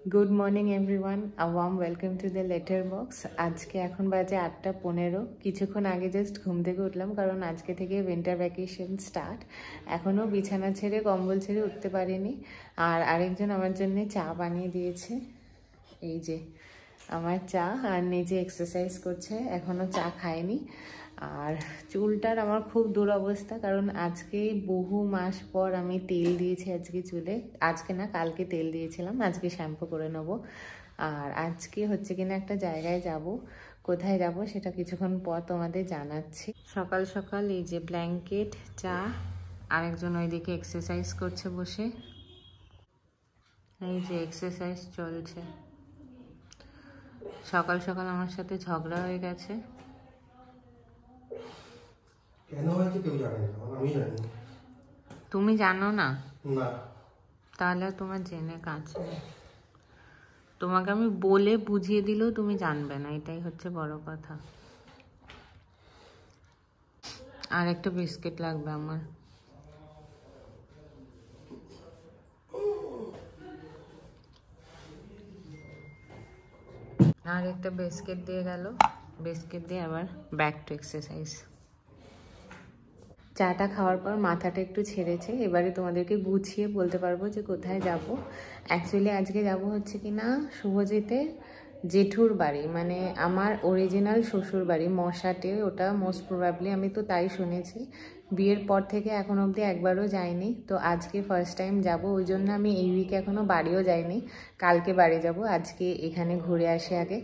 Good morning everyone, a warm welcome to the letter box. আজকে এখন বাজে 8:15। কিছুক্ষণ আগে জাস্ট ঘুম থেকে উঠলাম, কারণ আজকে থেকে উইন্টার ভ্যাকেশন স্টার্ট। এখনও বিছানা ছেড়ে কম্বল ছেড়ে উঠতে পারিনি। আর আরেকজন আমার জন্য চা বানিয়ে দিয়েছে, এই যে আমার চা, আর নিজে এক্সারসাইজ করছে, এখনও চা খায়নি। আর চুলটার আমার খুব দুরবস্থা, কারণ আজকে বহু মাস পর আমি তেল দিয়েছি আজকে চুলে। আজকে না, কালকে তেল দিয়েছিলাম, আজকে শ্যাম্পু করে নেব। আর আজকে হচ্ছে কিনা একটা জায়গায় যাব, কোথায় যাব সেটা কিছুক্ষণ পর তোমাদের জানাচ্ছি। সকাল সকাল এই যে ব্ল্যাঙ্কেট, চা, আরেকজন ওইদিকে এক্সারসাইজ করছে বসে, এই যে এক্সারসাইজ চলছে। সকাল সকাল আমার সাথে ঝগড়া হয়ে গেছে। কেন হয়েছে কেউ জানে না, আমি জানি। তুমি জানো না? না। তাহলে তোমার জেনে কাজ নেই। তোমাকে আমি বলে বুঝিয়ে দিলেও তুমি জানবে না, এটাই হচ্ছে বড় কথা। আর একটা বিস্কিট লাগবে আমার। আর একটা বিস্কিট দিয়ে গেল, বিস্কিট দিয়ে আবার ব্যাক টু এক্সারসাইজ। চাটা খাওয়ার পর মাথাটা একটু ছেড়েছে, এবারে তোমাদেরকে গুছিয়ে বলতে পারবো যে কোথায় যাব। অ্যাকচুয়ালি আজকে যাব হচ্ছে কিনা শুভজিতের জেঠুর বাড়ি, মানে আমার অরিজিনাল শ্বশুর বাড়ি মশাটে, ওটা মোস্ট প্রবাবলি, আমি তো তাই শুনেছি। বিয়ের পর থেকে এখন অবধি একবারও যাইনি, তো আজকে ফার্স্ট টাইম যাব। ওই জন্য আমি এই উইকে এখনও বাড়িও যাইনি, কালকে বাড়ি যাব। আজকে এখানে ঘুরে আসি আগে।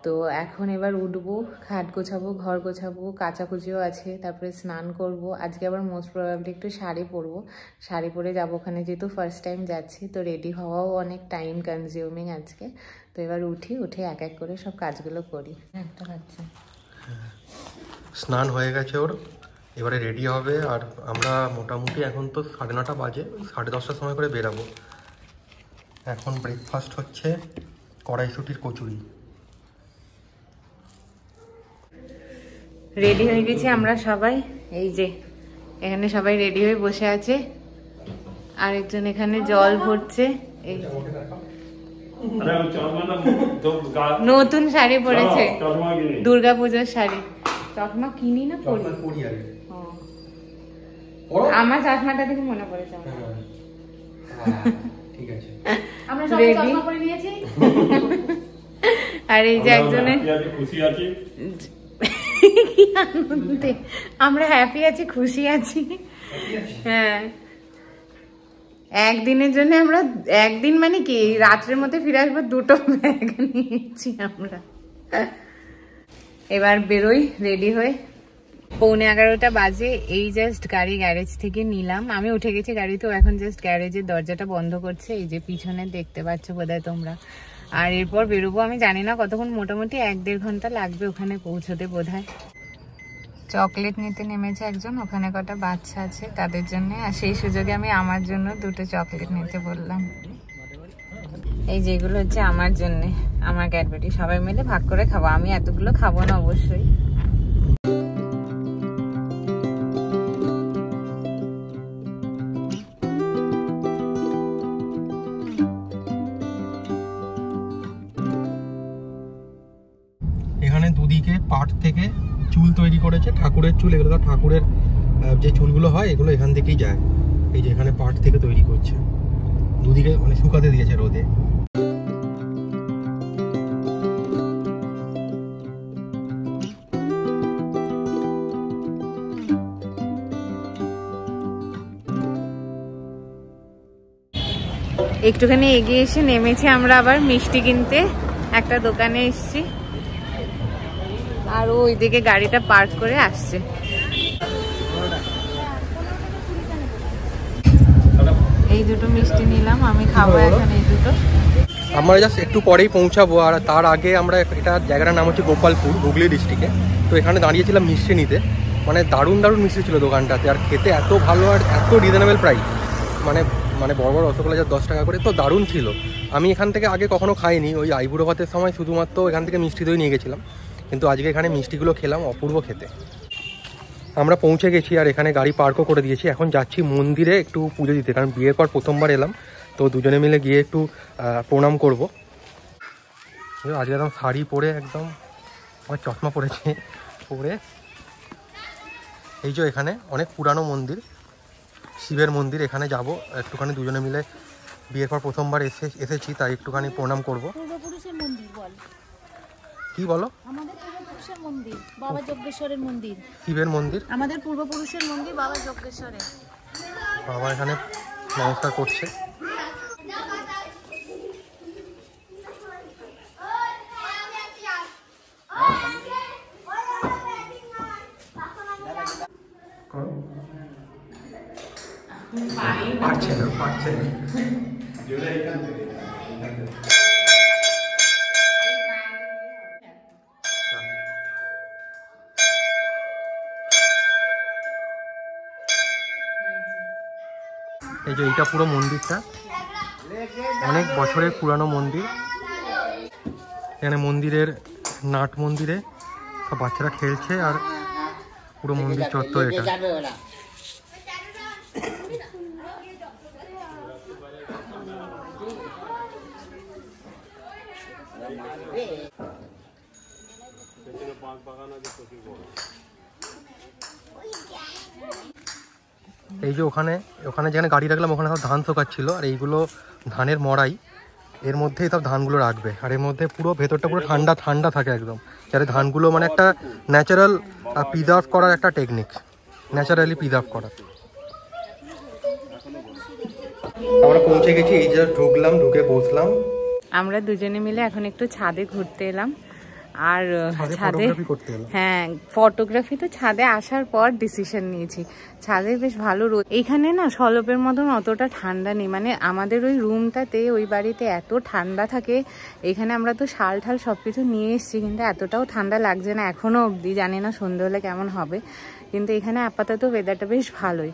তো এখন এবার উঠবো, খাট গোছাবো, ঘর গোছাবো, কাচাকুচিও আছে, তারপরে স্নান করব। আজকে আবার মোস্ট প্রবাবলি একটু শাড়ি পরবো, শাড়ি পরে যাবো ওখানে, যেহেতু ফার্স্ট টাইম যাচ্ছি। তো রেডি হওয়াও অনেক টাইম কনজিউমিং আজকে। তো এবার উঠে এক এক করে সব কাজগুলো করি। একটা বাচ্চা স্নান হয়ে গেছে ওর, এবারে রেডি হবে। আর আমরা মোটামুটি এখন তো 9:30 বাজে, 10:30টার সময় করে বেরাবো। এখন ব্রেকফাস্ট হচ্ছে কড়াইশুটির কচুরি। রেডি হয়ে গেছি আমরা সবাই, এই যে এখানে সবাই রেডি হয়ে বসে আছে। আরেকজন এখানে জল ভরছে, এই নতুন শাড়ি পরেছে, দুর্গাপূজার শাড়ি। চশমা কিনি না পরি, আমার চশমাটা দেখে মনে পড়েছে। ঠিক আছে, আমরা সবাই চশমা পরে নিয়েছি। আর এই যে একজনের খুশি আছি, কি আনন্দে আমরা হ্যাপি আছি, খুশি আছি। হ্যাঁ, একদিনের জন্য আমরা, একদিন মানে কি রাত্রের মধ্যে ফিরে আসবো, 2টো ব্যাগ নিয়েছি আমরা। এবার বেরোই রেডি হয়ে। 11:15 বাজে, এই জাস্ট গাড়ি গ্যারেজ থেকে নিলাম। আমি উঠে গেছি গাড়িতে, এখন জাস্ট গ্যারেজের দরজাটা বন্ধ করছে, এই যে পিছনে দেখতে পাচ্ছ বোধহয় তোমরা। আর এরপর বেরোবো, আমি জানি না কতক্ষণ, মোটামুটি 1-1.5 ঘন্টা লাগবে ওখানে পৌঁছতে বোধহয়। চকলেট নিতে নেমেছে একজন, ওখানে কটা বাচ্চা আছে তাদের জন্য, আর সেই সুযোগে আমি আমার জন্য 2টো চকলেট নিতে বললাম। এই যেগুলো হচ্ছে আমার জন্য, আমার ক্যাডবেরি, সবাই মিলে ভাগ করে খাবো। আমি এতগুলো খাবো না অবশ্যই। এখানে দুদিকে পাট থেকে চুল তৈরি করেছে, ঠাকুরের চুল, এগুলো ঠাকুরের যে চুলগুলো হয় এগুলো এখান থেকেই যায়। এই যে এখানে পাট থেকে তৈরি করছে, দুদিকে মানে শুকাতে দিয়েছে রোদে। একটুখানি এগিয়ে এসে নেমেছি আমরা আবার মিষ্টি কিনতে, একটা দোকানে এসছি। আর ওইদিকে গাড়িটা পার্ক করে আসছে। এই 2টো মিষ্টি নিলাম, আমি খাবো এখন এই 2টো। আমরা জাস্ট একটু পরেই পৌঁছাবো, আর তার আগে আমরা, এটা জায়গাটার নাম হচ্ছে গোপালপুর, হুগলি ডিস্ট্রিক্টে। তো এখানে দাঁড়িয়েছিলাম মিষ্টি নিতে, মানে দারুণ দারুণ মিষ্টি ছিল দোকানটাতে, আর খেতে এত ভালো, আর এত রিজনেবল প্রাইস। মানে বড় বড় রসগোল্লা যা 10 টাকা করে, তো দারুণ ছিল। আমি এখান থেকে আগে কখনো খাইনি, ওই আইবুড়ো ভাতের সময় শুধুমাত্র এখান থেকে মিষ্টি দই নিয়ে গেছিলাম, কিন্তু আজকে এখানে মিষ্টিগুলো খেলাম, অপূর্ব খেতে। আমরা পৌঁছে গেছি, আর এখানে গাড়ি পার্কও করে দিয়েছি। এখন যাচ্ছি মন্দিরে একটু পুজো দিতে, কারণ বিয়ের পর প্রথমবার এলাম, তো দুজনে মিলে গিয়ে একটু প্রণাম করব। আজকে একদম শাড়ি পরে একদম আমার চশমা পরেছে পরে। এই যে এখানে অনেক পুরানো মন্দির, শিবের মন্দির, এখানে যাব একটুখানি দুজনে মিলে। বিয়ের পর প্রথমবার এসেছি, তাই একটুখানি প্রণাম করব। পূর্বপুরুষের মন্দির বল। কি বলো? আমাদের পূর্বপুরুষের মন্দির বাবা যজ্ঞেশ্বরের মন্দির। শিবের মন্দির, আমাদের পূর্বপুরুষের মন্দির বাবা যজ্ঞেশ্বরের। বাবা এখানে নমস্কার করছে। পারছে না। এই যে এইটা পুরো মন্দিরটা, অনেক বছরের পুরানো মন্দির। এখানে মন্দিরের নাট মন্দিরে সব বাচ্চারা খেলছে, আর পুরো মন্দির চত্বর এটা। এই যে ওখানে যেখানে গাড়ি রাখলাম ওখানে সব ধান শোকাচ্ছিল, আর এইগুলো ধানের মড়াই, এর মধ্যেই সব ধানগুলো রাখবে। আর এর মধ্যে পুরো ভেতরটা পুরো ঠান্ডা থাকে একদম, যাতে ধানগুলো মানে একটা ন্যাচারাল প্রিজার্ভ করার একটা টেকনিক, ন্যাচারালি প্রিজার্ভ করা। আমরা পৌঁছে গেছি, এই যে ঢুকলাম, ঢুকে বসলাম। আমরা দুজনে মিলে এখন একটু ছাদে ঘুরতে এলাম। আর ছাদে হ্যাঁ ফটোগ্রাফি তো ছাদে আসার পর ডিসিশন নিয়েছি। ছাদে বেশ ভালো রোদ, এইখানে না সলপের মতন অতটা ঠান্ডা নেই। মানে আমাদের ওই রুমটাতে ওই বাড়িতে এত ঠান্ডা থাকে, এখানে আমরা তো শাল ঠাল সব কিছু নিয়ে এসেছি, কিন্তু এতটাও ঠান্ডা লাগছে না এখনও অবধি। জানি না সন্ধ্যে হলে কেমন হবে, কিন্তু এখানে আপাতত ওয়েদারটা বেশ ভালোই।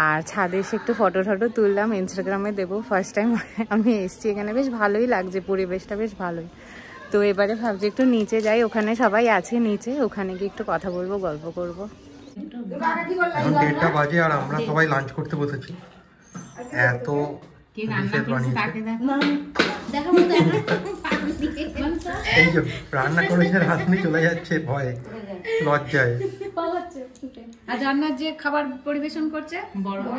আর ছাদে এসে একটু ফটো তুললাম, ইনস্টাগ্রামে দেবো। ফার্স্ট টাইম আমি এসেছি এখানে, বেশ ভালোই লাগছে, পরিবেশটা বেশ ভালোই। তো এবারে ভাবছি একটু নিচে যাই, ওখানে সবাই আছে নিচে, ওখানে গিয়ে একটু কথা বলবো, গল্প করবো। এখন 1:30 বাজে আর আমরা সবাই লাঞ্চ করতে বসেছি। এত এই যে রান্না করেছে, রাঁধুনি চলে যাচ্ছে ভয়ে লজ্জায়। আর রান্নার যে খাবার পরিবেশন করছে বড় মা,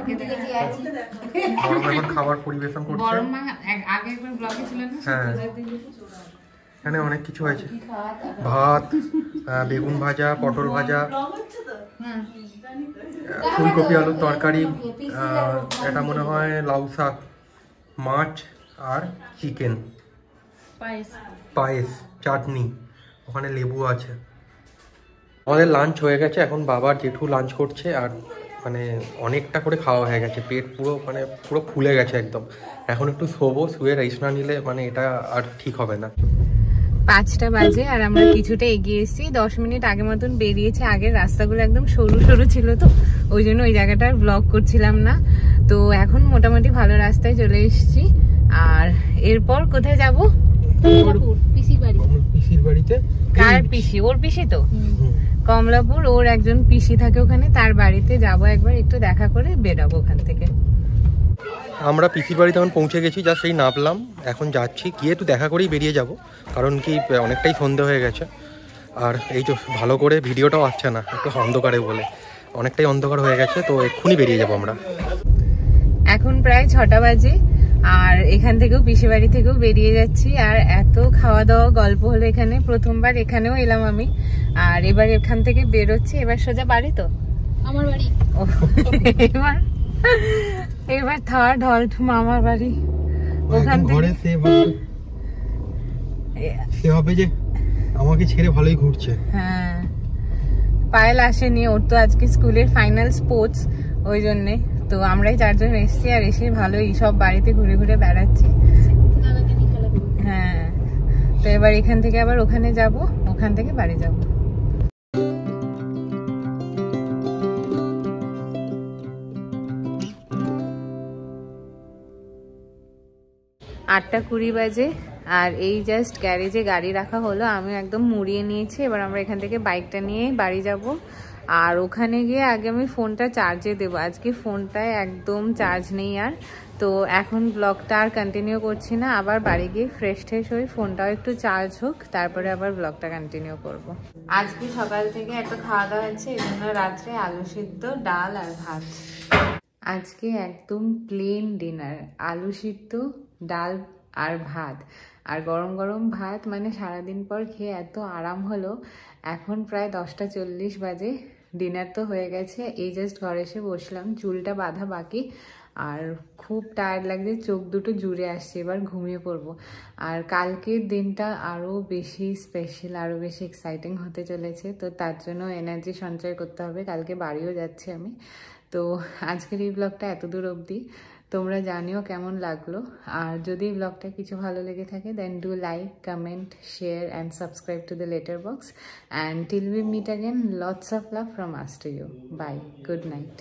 এখন খাবার পরিবেশন করছে। বড় মা আগে একবার ব্লগে ছিল না? হ্যাঁ, এখানে অনেক কিছু আছে, ভাত, বেগুন ভাজা, পটল ভাজা, ফুলকপি আলুর তরকারি, এটা মনে হয় লাউ শাক, মাছ আর চিকেন, পায়েস, চাটনি, ওখানে লেবু আছে। আমাদের লাঞ্চ হয়ে গেছে, এখন বাবার জেঠু লাঞ্চ করছে। আর মানে অনেকটা করে খাওয়া হয়ে গেছে, পেট পুরো মানে পুরো ফুলে গেছে একদম। এখন একটু শোবো, শুয়ে রেস্ট না নিলে মানে এটা আর ঠিক হবে না। 5টা বাজে আর আমরা কিছুটা এগিয়ে এসেছি। 10 মিনিট আগে মতন বেরিয়েছি। আগের রাস্তাগুলো একদম সরু ছিল, তো ওই জন্য ওই জায়গাটার ব্লগ করছিলাম না। তো এখন মোটামুটি ভালো রাস্তায় চলে এসেছি। আর এরপর কোথায় যাব? পিসির বাড়িতে। কার পিসি? ওর পিসি তো কমলাপুর, ওর একজন পিসি থাকে ওখানে, তার বাড়িতে যাব একবার, একটু দেখা করে বেরাবো ওখান থেকে। আমরা পিসির বাড়িতে এখন পৌঁছে গেছি, যা সেই নামলাম, এখন যাচ্ছি, গিয়ে একটু দেখা করেই বেরিয়ে যাব, কারণ কি অনেকটাই সন্ধে হয়ে গেছে। আর এই তো ভালো করে ভিডিওটাও আসছে না, একটু অন্ধকারে বলে, অনেকটাই অন্ধকার হয়ে গেছে, তো এক্ষুনি বেরিয়ে যাব আমরা। এখন প্রায় 6টা বাজে আর এখান থেকেও পিসি বাড়ি থেকেও বেরিয়ে যাচ্ছি। আর এত খাওয়া দাওয়া গল্প হলো এখানে, প্রথমবার এখানেও এলাম আমি। আর এবার এখান থেকে বেরোচ্ছি, এবার সোজা বাড়ি, তো আমার বাড়ি। এবার থার্ড হল্ট মামার বাড়ি। ওখান থেকে সে হবে যে আমাকে ছেড়ে ভালোই ঘুরছে। হ্যাঁ, পায়েল আসেনি, ওর তো আজকে স্কুলের ফাইনাল স্পোর্টস, ওই জন্যে তো আমরাই 4 জন এসছি। আর এসে ভালোই সব বাড়িতে ঘুরে ঘুরে বেড়াচ্ছি। হ্যাঁ, তো এবার এখান থেকে আবার ওখানে যাব, ওখান থেকে বাড়ি যাব। আটটা 20 বাজে আর এই জাস্ট গ্যারেজে গাড়ি রাখা হলো, আমি একদম মুড়িয়ে নিয়েছি। এবার আমরা এখান থেকে বাইকটা নিয়ে বাড়ি যাব। আর ওখানে গিয়ে আগে আমি ফোনটা চার্জে দেবো, আজকে ফোনটায় একদম চার্জ নেই আর। তো এখন ব্লগটা আর কন্টিনিউ করছি না, আবার বাড়ি গিয়ে ফ্রেশ হয়ে ফোনটাও একটু চার্জ হোক, তারপরে আবার ব্লগটা কন্টিনিউ করব। আজকে সকাল থেকে একটা খাওয়া দাওয়া হচ্ছে, এই জন্য রাত্রে আলু সিদ্ধ, ডাল আর ভাত। আজকে একদম প্লেন ডিনার, আলু সিদ্ধ, ডাল আর ভাত। আর গরম গরম ভাত, মানে সারাদিন পর খেয়ে এত আরাম হলো। এখন প্রায় 10:40 বাজে, ডিনার তো হয়ে গেছে, এই জাস্ট ঘরে এসে বসলাম, চুলটা বাঁধা বাকি। আর খুব টায়ার্ড লাগছে, চোখ দুটো জুড়ে আসছে, এবার ঘুমিয়ে পড়বো। আর কালকের দিনটা আরও বেশি স্পেশাল, আরও বেশি এক্সাইটিং হতে চলেছে, তো তার জন্য এনার্জি সঞ্চয় করতে হবে। কালকে বাড়িও যাচ্ছি আমি। তো আজকের এই ব্লগটা এত দূর অবধি, তোমরা জানিও কেমন লাগলো। আর যদি ব্লগটা কিছু ভালো লেগে থাকে, then do like, comment, share and subscribe to the letter box. And till we meet again, lots of love from us to you. Bye, good night.